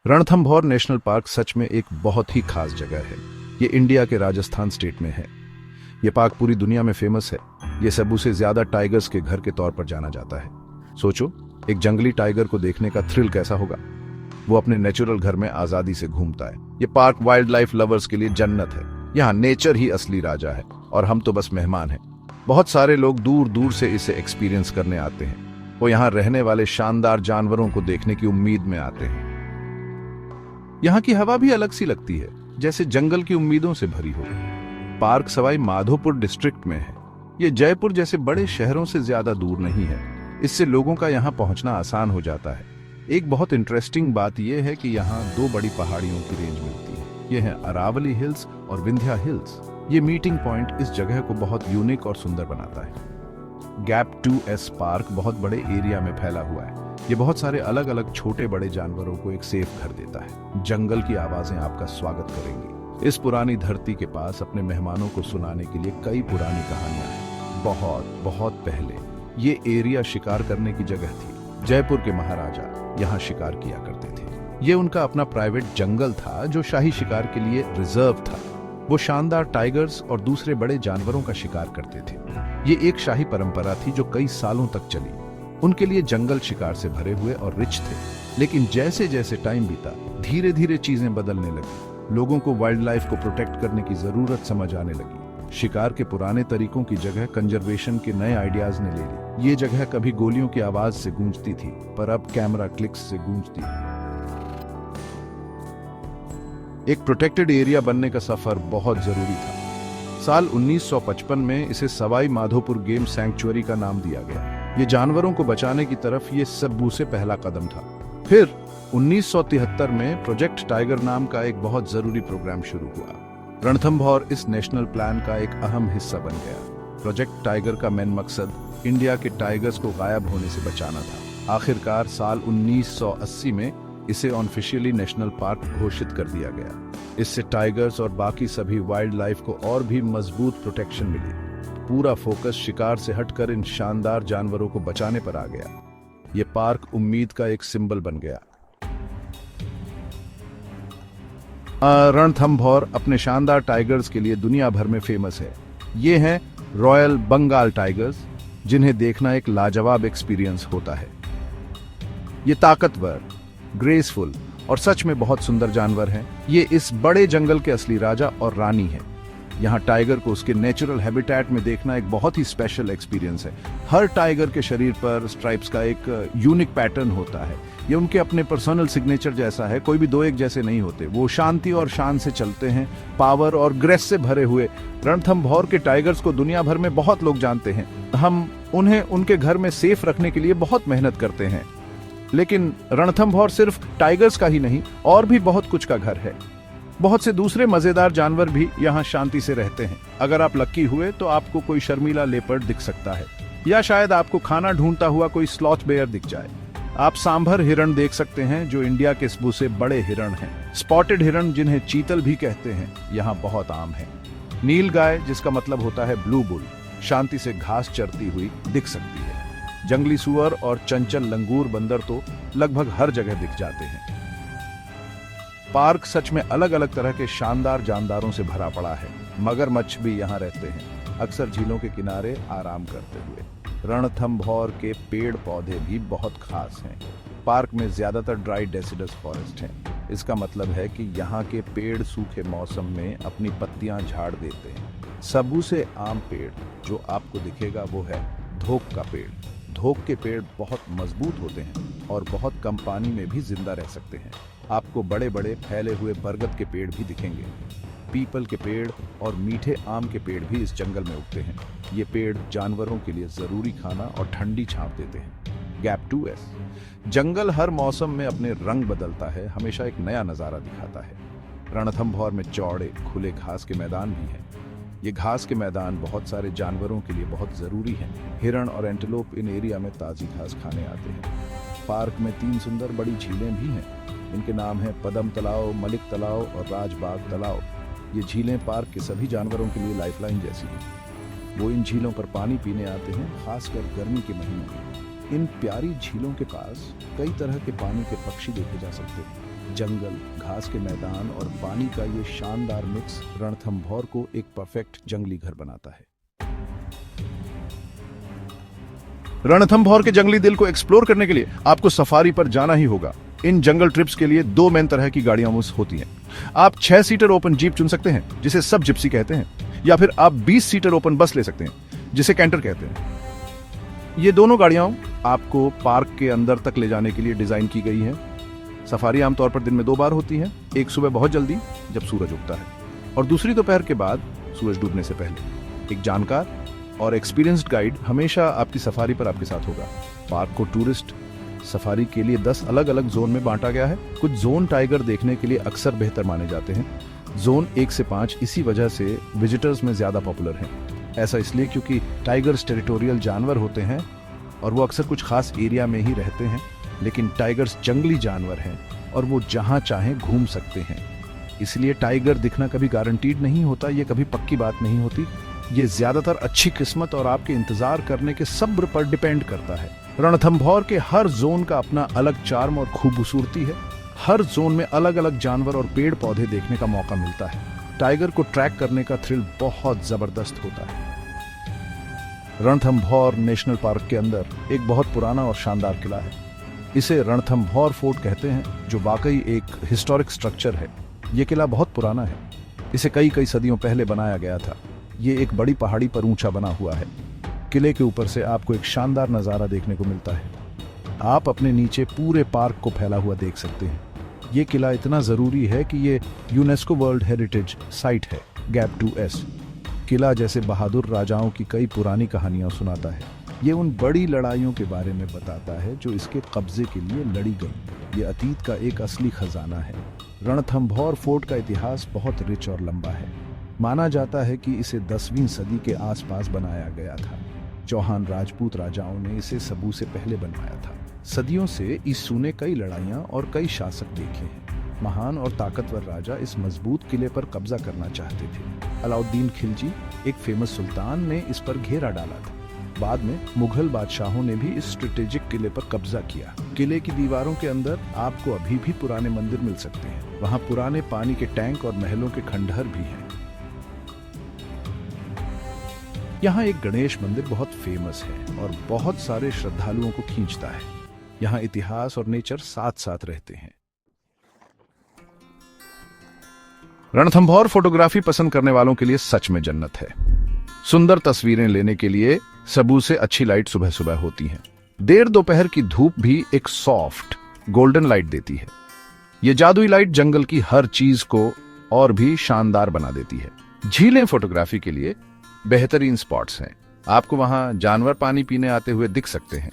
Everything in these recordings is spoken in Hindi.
रणथंभौर नेशनल पार्क सच में एक बहुत ही खास जगह है। ये इंडिया के राजस्थान स्टेट में है। ये पार्क पूरी दुनिया में फेमस है। ये सबू से ज्यादा टाइगर्स के घर के तौर पर जाना जाता है। सोचो, एक जंगली टाइगर को देखने का थ्रिल कैसा होगा। वो अपने नेचुरल घर में आजादी से घूमता है। ये पार्क वाइल्ड लाइफ लवर्स के लिए जन्नत है। यहाँ नेचर ही असली राजा है और हम तो बस मेहमान हैं। बहुत सारे लोग दूर दूर से इसे एक्सपीरियंस करने आते हैं। वो यहाँ रहने वाले शानदार जानवरों को देखने की उम्मीद में आते हैं। यहाँ की हवा भी अलग सी लगती है, जैसे जंगल की उम्मीदों से भरी हो। पार्क सवाई माधोपुर डिस्ट्रिक्ट में है। ये जयपुर जैसे बड़े शहरों से ज्यादा दूर नहीं है। इससे लोगों का यहाँ पहुंचना आसान हो जाता है। एक बहुत इंटरेस्टिंग बात यह है कि यहाँ दो बड़ी पहाड़ियों की रेंज मिलती है। ये है अरावली हिल्स और विंध्या हिल्स। ये मीटिंग पॉइंट इस जगह को बहुत यूनिक और सुंदर बनाता है। गैप 2S पार्क बहुत बड़े एरिया में फैला हुआ है। ये बहुत सारे अलग अलग छोटे बड़े जानवरों को एक सेफ घर देता है। जंगल की आवाजें आपका स्वागत करेंगी। इस पुरानी धरती के पास अपने मेहमानों को सुनाने के लिए कई पुरानी कहानियां हैं। बहुत बहुत पहले ये एरिया शिकार करने की जगह थी। जयपुर के महाराजा यहाँ शिकार किया करते थे। ये उनका अपना प्राइवेट जंगल था जो शाही शिकार के लिए रिजर्व था। वो शानदार टाइगर्स और दूसरे बड़े जानवरों का शिकार करते थे। ये एक शाही परंपरा थी जो कई सालों तक चली। उनके लिए जंगल शिकार से भरे हुए और रिच थे। लेकिन जैसे जैसे टाइम बीता, धीरे धीरे चीजें बदलने लगी। लोगों को वाइल्ड लाइफ को प्रोटेक्ट करने की जरूरत समझ आने लगी। शिकार के पुराने तरीकों की जगह कंजर्वेशन के नए आइडियाज ने ले ली। ये जगह कभी गोलियों की आवाज से गूंजती थी, पर अब कैमरा क्लिक्स से गूंजती है। एक प्रोटेक्टेड एरिया बनने का सफर बहुत जरूरी था। साल 1955 में इसे सवाई माधोपुर गेम सैंक्चुअरी का नाम दिया गया। ये जानवरों को बचाने की तरफ ये सबू से पहला कदम था। फिर 1973 में प्रोजेक्ट टाइगर नाम का एक बहुत जरूरी प्रोग्राम शुरू हुआ। रणथंभौर इस नेशनल प्लान का एक अहम हिस्सा बन गया। प्रोजेक्ट टाइगर का मेन मकसद इंडिया के टाइगर्स को गायब होने से बचाना था। आखिरकार साल 1980 में इसे ऑफिशियली नेशनल पार्क घोषित कर दिया गया। इससे टाइगर्स और बाकी सभी वाइल्ड लाइफ को और भी मजबूत प्रोटेक्शन मिली। पूरा फोकस शिकार से हटकर इन शानदार जानवरों को बचाने पर आ गया। ये पार्क उम्मीद का एक सिंबल बन गया। रणथंभौर अपने शानदार टाइगर्स के लिए दुनिया भर में फेमस है। ये हैं रॉयल बंगाल टाइगर्स, जिन्हें देखना एक लाजवाब एक्सपीरियंस होता है। ये ताकतवर, ग्रेसफुल और सच में बहुत सुंदर जानवर हैं। ये इस बड़े जंगल के असली राजा और रानी हैं। यहाँ टाइगर को उसके नेचुरल हैबिटेट में देखना एक बहुत ही स्पेशल एक्सपीरियंस है। हर टाइगर के शरीर पर स्ट्राइप्स का एक यूनिक पैटर्न होता है। ये उनके अपने पर्सनल सिग्नेचर जैसा है। कोई भी दो एक जैसे नहीं होते। वो शांति और शान से चलते हैं, पावर और ग्रेस से भरे हुए। रणथंभौर के टाइगर्स को दुनिया भर में बहुत लोग जानते हैं। हम उन्हें उनके घर में सेफ रखने के लिए बहुत मेहनत करते हैं। लेकिन रणथंभौर सिर्फ टाइगर्स का ही नहीं, और भी बहुत कुछ का घर है। बहुत से दूसरे मजेदार जानवर भी यहाँ शांति से रहते हैं। अगर आप लक्की हुए तो आपको कोई शर्मीला लेपर्ड दिख सकता है, या शायद आपको खाना ढूंढता हुआ कोई स्लॉथ बेयर दिख जाए। आप सांभर हिरण देख सकते हैं, जो इंडिया के सबू से बड़े हिरण हैं। स्पॉटेड हिरण, जिन्हें चीतल भी कहते हैं, यहाँ बहुत आम है। नील गाय, जिसका मतलब होता है ब्लू बुल, शांति से घास चरती हुई दिख सकती है। जंगली सुअर और चंचल लंगूर बंदर तो लगभग हर जगह दिख जाते हैं। पार्क सच में अलग अलग तरह के शानदार जानदारों से भरा पड़ा है। मगरमच्छ भी यहाँ रहते हैं, अक्सर झीलों के किनारे आराम करते हुए। रणथंभौर के पेड़ पौधे भी बहुत खास हैं। पार्क में ज्यादातर ड्राई डेसिडस फॉरेस्ट हैं। इसका मतलब है कि यहाँ के पेड़ सूखे मौसम में अपनी पत्तियां झाड़ देते हैं। सबू से आम पेड़ जो आपको दिखेगा वो है धोक का पेड़। धोक के पेड़ बहुत मजबूत होते हैं और बहुत कम पानी में भी जिंदा रह सकते हैं। आपको बड़े बड़े फैले हुए बरगद के पेड़ भी दिखेंगे। पीपल के पेड़ और मीठे आम के पेड़ भी इस जंगल में उगते हैं। ये पेड़ जानवरों के लिए जरूरी खाना और ठंडी छांव देते हैं। गैप 2S जंगल हर मौसम में अपने रंग बदलता है, हमेशा एक नया नजारा दिखाता है। रणथंभौर में चौड़े खुले घास के मैदान भी हैं। ये घास के मैदान बहुत सारे जानवरों के लिए बहुत जरूरी हैं। हिरण और एंटीलोप इन एरिया में ताजी घास खाने आते हैं। पार्क में 3 सुंदर बड़ी झीलें भी हैं। इनके नाम हैं पदम तालाब, मलिक तालाब और राजबाग तालाब। ये झीलें पार्क के सभी जानवरों के लिए लाइफलाइन जैसी हैं। वो इन झीलों पर पानी पीने आते हैं, खासकर गर्मी के महीनों में। इन प्यारी झीलों के पास कई तरह के पानी के पक्षी देखे जा सकते हैं। जंगल, घास के मैदान और पानी का ये शानदार मिक्स रणथंभौर को एक परफेक्ट जंगली घर बनाता है। रणथंभौर के जंगली दिल को एक्सप्लोर करने के लिए आपको सफारी पर जाना ही होगा। इन जंगल ट्रिप्स के लिए दो मेन तरह की गाड़ियां होती हैं। आप 6 सीटर ओपन जीप चुन सकते हैं, जिसे सब जिप्सी कहते हैं, या फिर आप 20 सीटर ओपन बस ले सकते हैं, जिसे कैंटर कहते हैं। ये दोनों गाड़ियां आपको पार्क के अंदर तक ले जाने के लिए डिजाइन की गई हैं। सफारी आमतौर पर दिन में 2 बार होती है, एक सुबह बहुत जल्दी जब सूरज उगता है, और दूसरी दोपहर के बाद सूरज डूबने से पहले। एक जानकार और एक्सपीरियंस्ड गाइड हमेशा आपकी सफारी पर आपके साथ होगा। पार्क को टूरिस्ट सफारी के लिए 10 अलग अलग जोन में बांटा गया है। कुछ जोन टाइगर देखने के लिए अक्सर बेहतर माने जाते हैं। जोन 1 से 5 इसी वजह से विजिटर्स में ज्यादा पॉपुलर हैं। ऐसा इसलिए क्योंकि टाइगर्स टेरिटोरियल जानवर होते हैं और वो अक्सर कुछ खास एरिया में ही रहते हैं, लेकिन टाइगर्स जंगली जानवर हैं और वो जहां चाहें घूम सकते हैं। इसलिए टाइगर दिखना कभी गारंटीड नहीं होता, ये कभी पक्की बात नहीं होती। ये ज्यादातर अच्छी किस्मत और आपके इंतजार करने के सब्र पर डिपेंड करता है। रणथंभौर के हर जोन का अपना अलग चार्म और खूबसूरती है। हर जोन में अलग अलग जानवर और पेड़ पौधे देखने का मौका मिलता है। टाइगर को ट्रैक करने का थ्रिल बहुत जबरदस्त होता है। रणथंभौर नेशनल पार्क के अंदर एक बहुत पुराना और शानदार किला है। इसे रणथंभौर फोर्ट कहते हैं, जो वाकई एक हिस्टोरिक स्ट्रक्चर है। ये किला बहुत पुराना है। इसे कई सदियों पहले बनाया गया था। ये एक बड़ी पहाड़ी पर ऊंचा बना हुआ है। किले के ऊपर से आपको एक शानदार नज़ारा देखने को मिलता है। आप अपने नीचे पूरे पार्क को फैला हुआ देख सकते हैं। ये किला इतना ज़रूरी है कि ये यूनेस्को वर्ल्ड हेरिटेज साइट है, गैप 2S। किला जैसे बहादुर राजाओं की कई पुरानी कहानियां सुनाता है। ये उन बड़ी लड़ाइयों के बारे में बताता है जो इसके कब्जे के लिए लड़ी गई। ये अतीत का एक असली खजाना है। रणथंभौर फोर्ट का इतिहास बहुत रिच और लंबा है। माना जाता है कि इसे 10वीं सदी के आसपास बनाया गया था। चौहान राजपूत राजाओं ने इसे सबू से पहले बनवाया था। सदियों से इस्सू ने कई लड़ाइयां और कई शासक देखे हैं। महान और ताकतवर राजा इस मजबूत किले पर कब्जा करना चाहते थे। अलाउद्दीन खिलजी, एक फेमस सुल्तान, ने इस पर घेरा डाला था। बाद में मुगल बादशाहों ने भी इस स्ट्रेटेजिक किले पर कब्जा किया। किले की दीवारों के अंदर आपको अभी भी पुराने मंदिर मिल सकते हैं। वहाँ पुराने पानी के टैंक और महलों के खंडहर भी हैं। यहाँ एक गणेश मंदिर बहुत फेमस है और बहुत सारे श्रद्धालुओं को खींचता है। यहाँ इतिहास और नेचर साथ साथ रहते हैं। रणथंभौर फोटोग्राफी पसंद करने वालों के लिए सच में जन्नत है। सुंदर तस्वीरें लेने के लिए सबू से अच्छी लाइट सुबह सुबह होती है। देर दोपहर की धूप भी एक सॉफ्ट गोल्डन लाइट देती है। ये जादुई लाइट जंगल की हर चीज को और भी शानदार बना देती है। झीलें फोटोग्राफी के लिए बेहतरीन स्पॉट्स हैं। आपको वहां जानवर पानी पीने आते हुए दिख सकते हैं।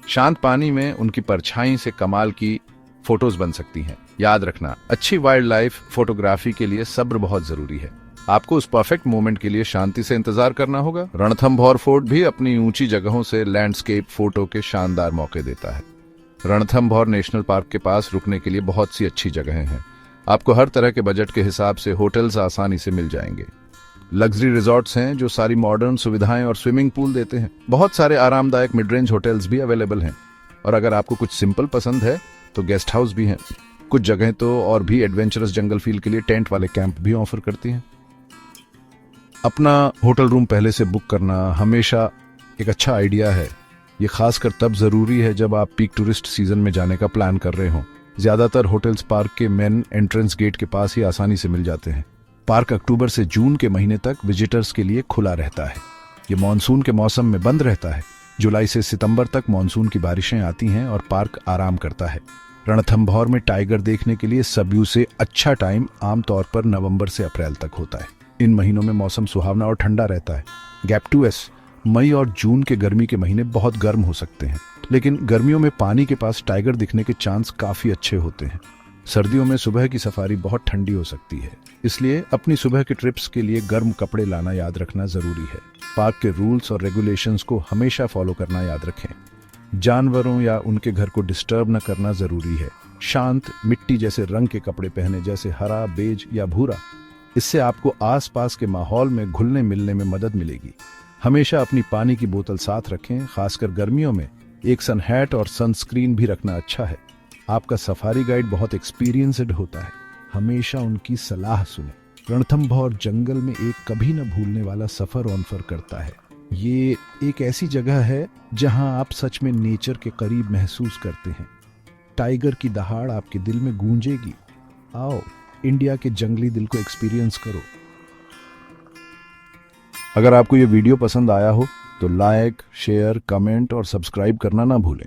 शांत पानी में उनकी परछाई से कमाल की फोटोज बन सकती हैं। याद रखना, अच्छी वाइल्ड लाइफ फोटोग्राफी के लिए सब्र बहुत जरूरी है। आपको उस परफेक्ट मोमेंट के लिए शांति से इंतजार करना होगा। रणथंभौर फोर्ट भी अपनी ऊंची जगहों से लैंडस्केप फोटो के शानदार मौके देता है। रणथंभौर नेशनल पार्क के पास रुकने के लिए बहुत सी अच्छी जगहें हैं। आपको हर तरह के बजट के हिसाब से होटल्स आसानी से मिल जाएंगे। लग्जरी रिजॉर्ट्स हैं जो सारी मॉडर्न सुविधाएं और स्विमिंग पूल देते हैं। बहुत सारे आरामदायक मिड रेंज होटल्स भी अवेलेबल हैं। और अगर आपको कुछ सिंपल पसंद है तो गेस्ट हाउस भी हैं। कुछ जगहें तो और भी एडवेंचरस जंगल फील के लिए टेंट वाले कैंप भी ऑफर करती हैं। अपना होटल रूम पहले से बुक करना हमेशा एक अच्छा आइडिया है। ये खासकर तब जरूरी है जब आप पीक टूरिस्ट सीजन में जाने का प्लान कर रहे हो। ज्यादातर होटल्स पार्क के मेन एंट्रेंस गेट के पास ही आसानी से मिल जाते हैं। पार्क अक्टूबर से जून के महीने तक विजिटर्स के लिए खुला रहता है। ये मॉनसून के मौसम में बंद रहता है। जुलाई से सितंबर तक मॉनसून की बारिशें आती हैं और पार्क आराम करता है। रणथंभौर में टाइगर देखने के लिए सबयू से अच्छा टाइम आमतौर पर नवंबर से अप्रैल तक होता है। इन महीनों में मौसम सुहावना और ठंडा रहता है। गैप 2S मई और जून के गर्मी के महीने बहुत गर्म हो सकते हैं, लेकिन गर्मियों में पानी के पास टाइगर दिखने के चांस काफी अच्छे होते हैं। सर्दियों में सुबह की सफारी बहुत ठंडी हो सकती है, इसलिए अपनी सुबह के ट्रिप्स के लिए गर्म कपड़े लाना याद रखना जरूरी है। पार्क के रूल्स और रेगुलेशंस को हमेशा फॉलो करना याद रखें। जानवरों या उनके घर को डिस्टर्ब न करना जरूरी है। शांत मिट्टी जैसे रंग के कपड़े पहने, जैसे हरा, बेज या भूरा। इससे आपको आसपास के माहौल में घुलने मिलने में मदद मिलेगी। हमेशा अपनी पानी की बोतल साथ रखें। खासकर गर्मियों में एक सन हैट और सनस्क्रीन भी रखना अच्छा है। आपका सफारी गाइड बहुत एक्सपीरियंस्ड होता है, हमेशा उनकी सलाह सुने। रणथंभौर जंगल में एक कभी न भूलने वाला सफर ऑफर करता है। ये एक ऐसी जगह है जहां आप सच में नेचर के करीब महसूस करते हैं। टाइगर की दहाड़ आपके दिल में गूंजेगी। आओ, इंडिया के जंगली दिल को एक्सपीरियंस करो। अगर आपको ये वीडियो पसंद आया हो तो लाइक, शेयर, कमेंट और सब्सक्राइब करना ना भूलें।